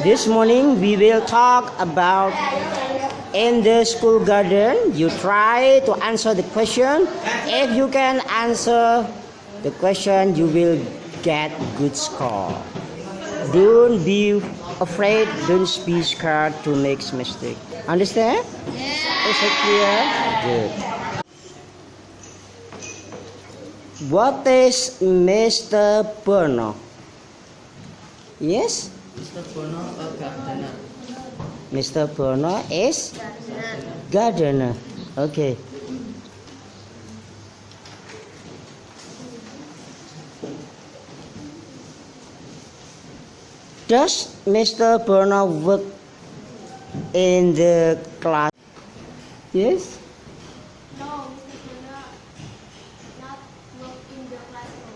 This morning we will talk about in the school garden. You try to answer the question. If you can answer the question, you will get good score. Don't be afraid, don't be scared to make mistake. Understand? Yeah. Is it clear? Good. What is Mr. Bono? Yes? Mr. Bono, a gardener. Mr. Bono is gardener. Okay. Does Mr. Bono work in the class? Yes? No, Mr. Bono not work in the classroom.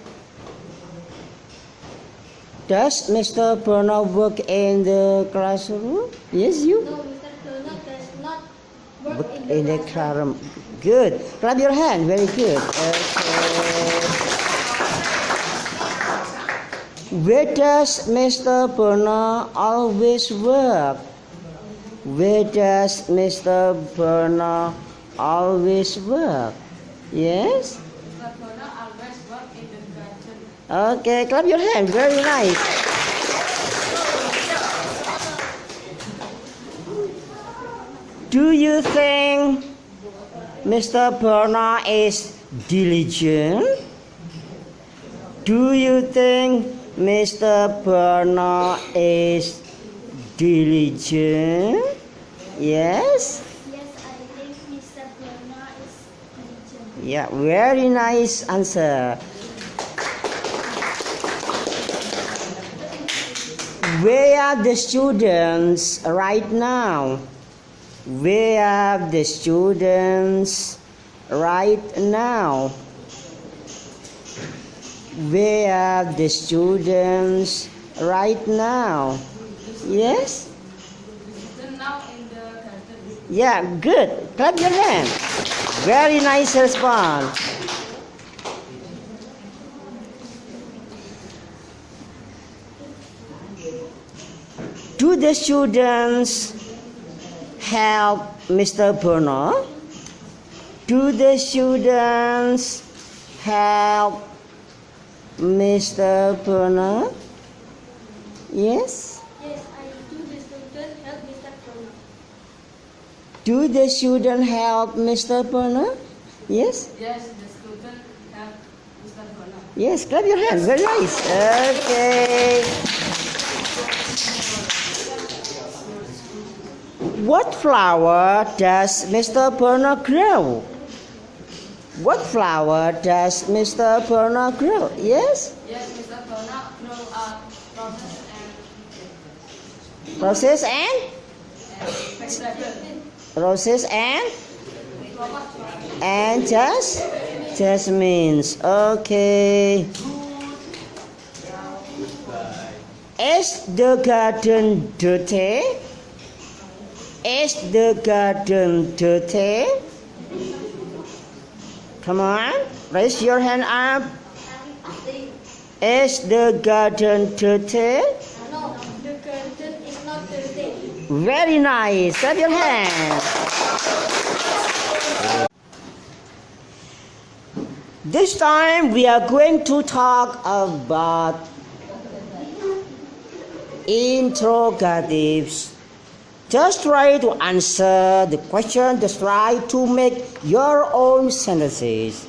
Does Mr. Bono work in the classroom? Yes, you? No, Mr. Bono does not work Work in the classroom. classroom. Good. Clap your hand. Very good. Okay. Where does Mr. Bono always work? Where does Mr. Bono always work? Yes? Mr. Bono always work in the garden. Okay, clap your hand. Very nice. Do you think Mr. Bono is diligent? Do you think Mr. Bono is diligent? Yes? Yes, I think Mr. Bono is diligent. Yeah, very nice answer. Where are the students right now? Where are the students right now? Where are the students right now? Yes? Then now in the garden. Yeah, good. Clap your hand. Very nice response. Do the students help Mr. Bono? Do the students help Mr. Bono? Yes? Yes, I do. The student help Mr. Bono. Do the student help Mr. Bono? Yes? Yes, the student help Mr. Bono. Yes, clap your hands. Very nice. Okay. What flower does Mr. Bono grow? What flower does Mr. Bono grow? Yes? Yes, Mr. Bono grow up Roses roses and and? vegetable. Roses and just? Jasmines. Okay. Is the garden dirty? Is the garden dirty? Come on, raise your hand up. Is the garden dirty? No, the garden is not dirty. Very nice. Clap your hand. This time we are going to talk about interrogatives. Just try to answer the question. Just try to make your own sentences.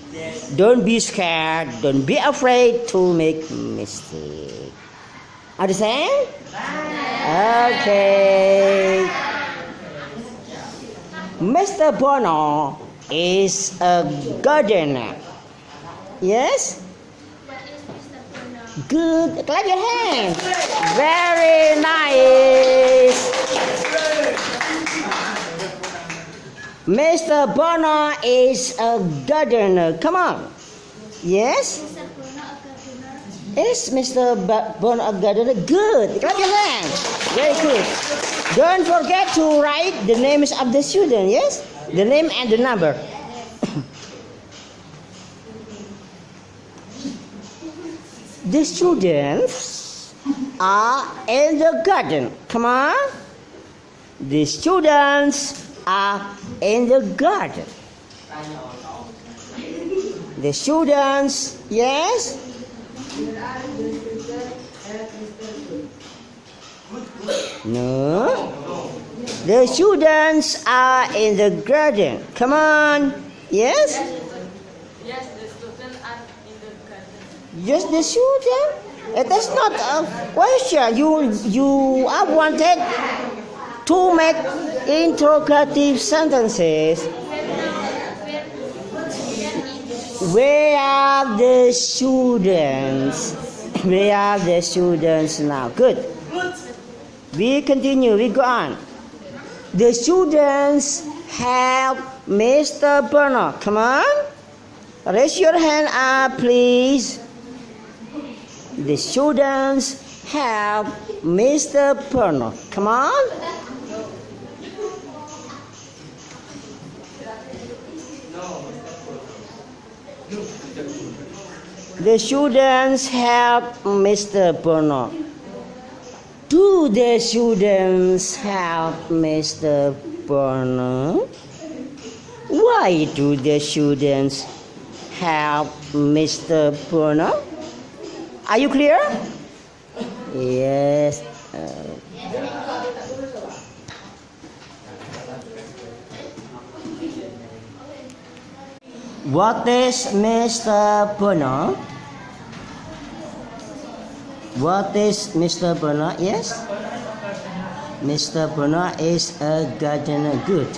Don't be scared. Don't be afraid to make mistake. Understand? Okay. Mr. Bono is a gardener. Yes? What is Mr. Bono? Good. Clap your hands. Very nice. Mr. Bono is a gardener. Come on. Yes? Mr. Bono a gardener? Is Mr. Bono a gardener? Good. Clap your hands. Very good. Don't forget to write the names of the student. Yes? The name and the number. The students are in the garden. Come on. The students are in the garden. The students, yes? No. The students are in the garden. Come on. Yes? Yes, the students are in the garden. Yes, the student. That's not a question. You are wanted to make interrogative sentences. Where are the students? Where are the students now? Good. We continue. We go on. The students help Mr. Bernard. Come on. Raise your hand up, please. The students help Mr. Bernard. Come on. The students help Mr. Bernard. Do the students help Mr. Bernard? Why do the students help Mr. Bernard? Are you clear? Yes. What is Mr. Bernard? What is Mr. Bernard? Yes? Mr. Bernard is a gardener. Good.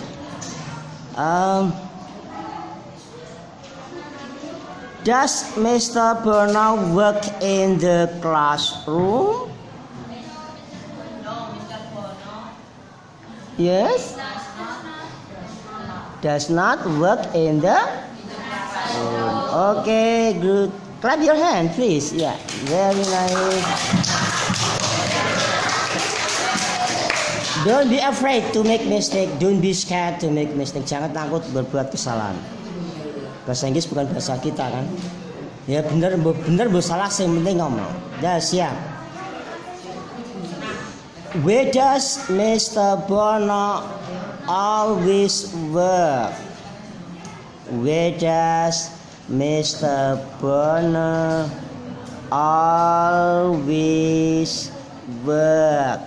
Does Mr. Bernard work in the classroom? Yes? Does not work in the room. Okay, good. Clap your hand, please. Yeah, very nice. Don't be afraid to make mistake. Don't be scared to make mistake. Jangan takut berbuat kesalahan. Bahasa Inggris bukan bahasa kita kan? Ya benar salah, yang penting ngomong. Dah siap. Where does Mr. Bernard always work? Where does Mr. Bernard always work?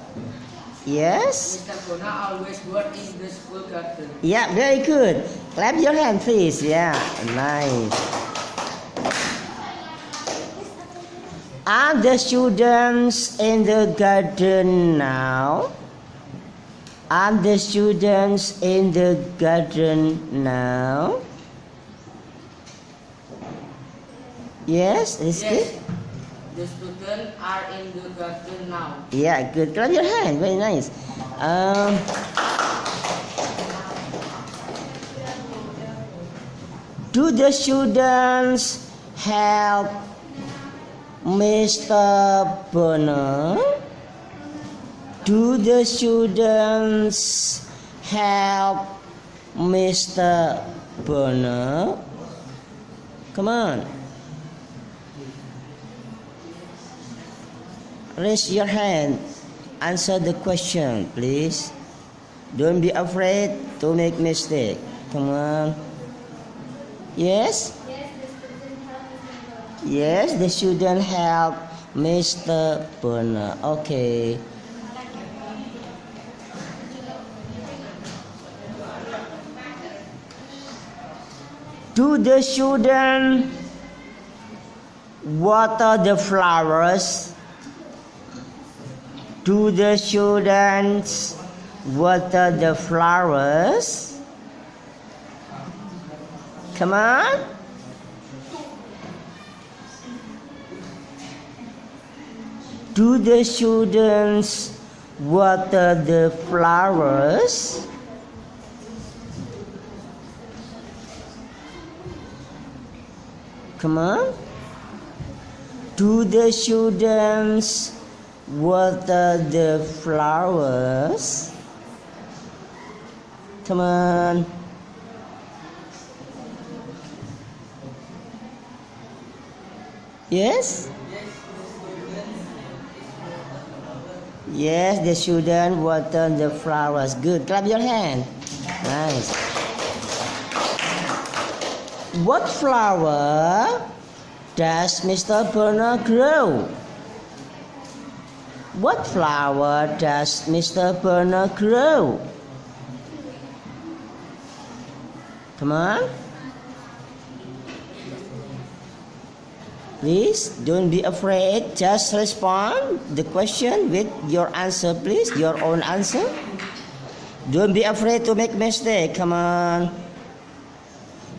Yes? Mr. Bernard always work in the school garden. Yeah, very good. Clap your hand, please. Yeah, nice. Are the students in the garden now? Are the students in the garden now? Yes, is good. The students are in the garden now. Yeah, good. Clap your hand. Very nice. Do the students help Mr. Bernard? Do the students help Mr. Bernard? Come on. Raise your hand. Answer the question, please. Don't be afraid to make mistake. Come on. Yes? Yes, the student help Mr. Bernard. Okay. Do the student water the flowers? Do the students water the flowers? Come on. Do the students water the flowers? Come on. Do the students water the flowers? Come on. Yes? Yes, the student water the flowers. Good. Clap your hand. Nice. What flower does Mr. Bernard grow? What flower does Mr. Bernard grow? Come on. Please don't be afraid. Just respond the question with your answer, please. Your own answer. Don't be afraid to make mistake. Come on.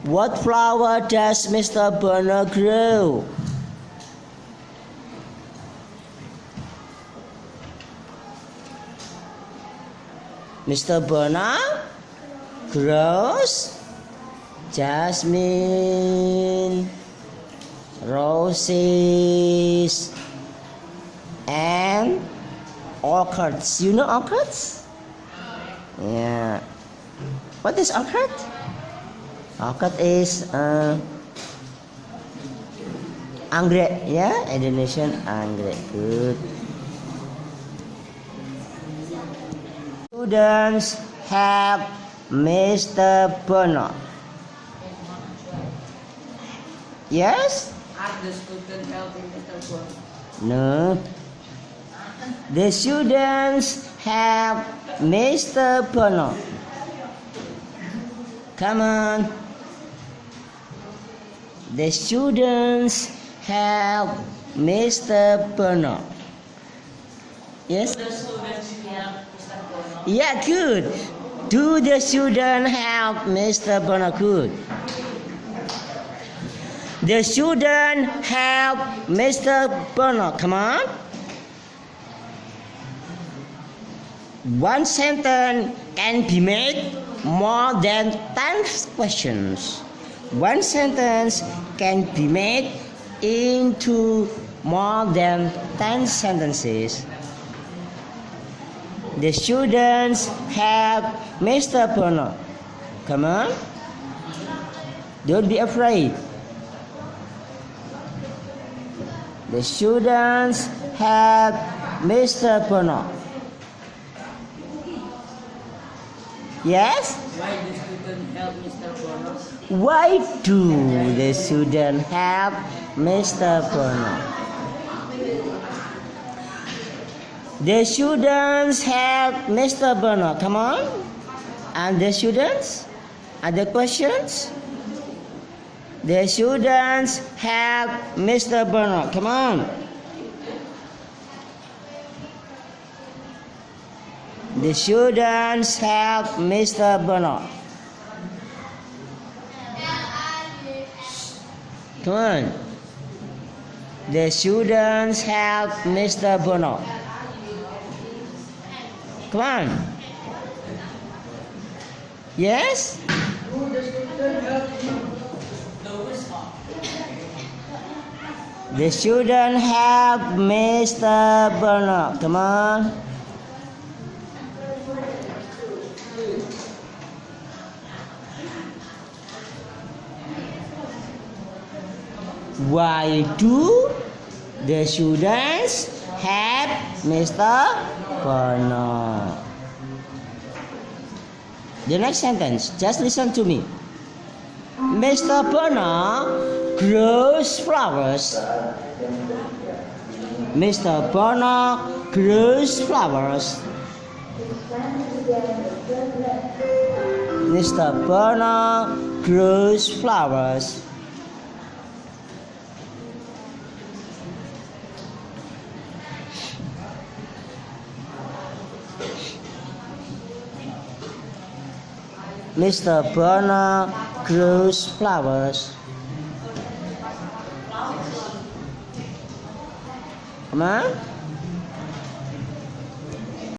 What flower does Mr. Bernard grow? Mr. Bernard grows jasmine, roses, and orchids. You know orchids? Yeah. What is orchid? Orchid is anggrek. Yeah, Indonesian anggrek. Good. Students have Mr. Bernard. Yes? Ask the student helping Mr. Bernard. No. The students have Mr. Bernard. Come on. The students have Mr. Bernard. Yes? The students help Mr. Bernard. Yeah, good. Do the student help Mr. Bernard? Good. The student help Mr. Bernard. Come on. One sentence can be made more than 10 questions. One sentence can be made into more than 10 sentences. The students have Mr. Bernard. Come on. Don't be afraid. The students have Mr. Bernard. Yes? Why the student help Mr. Bernard? Why do the student have Mr. Bernard? The students have Mr. Bernard. Come on. And the students? Other questions? The students have Mr. Bernard. Come on. The students have Mr. Bernard. Come on. The students have Mr. Bernard. Come on. Yes? The student have Mr. Bernard. Come on. Why do the students have Mr. Bernard? The next sentence, just listen to me. Mr. Bernard grows flowers. Mr. Bernard grows flowers. Mr. Bernard grows flowers. Mr. Bernard grows flowers. Come on.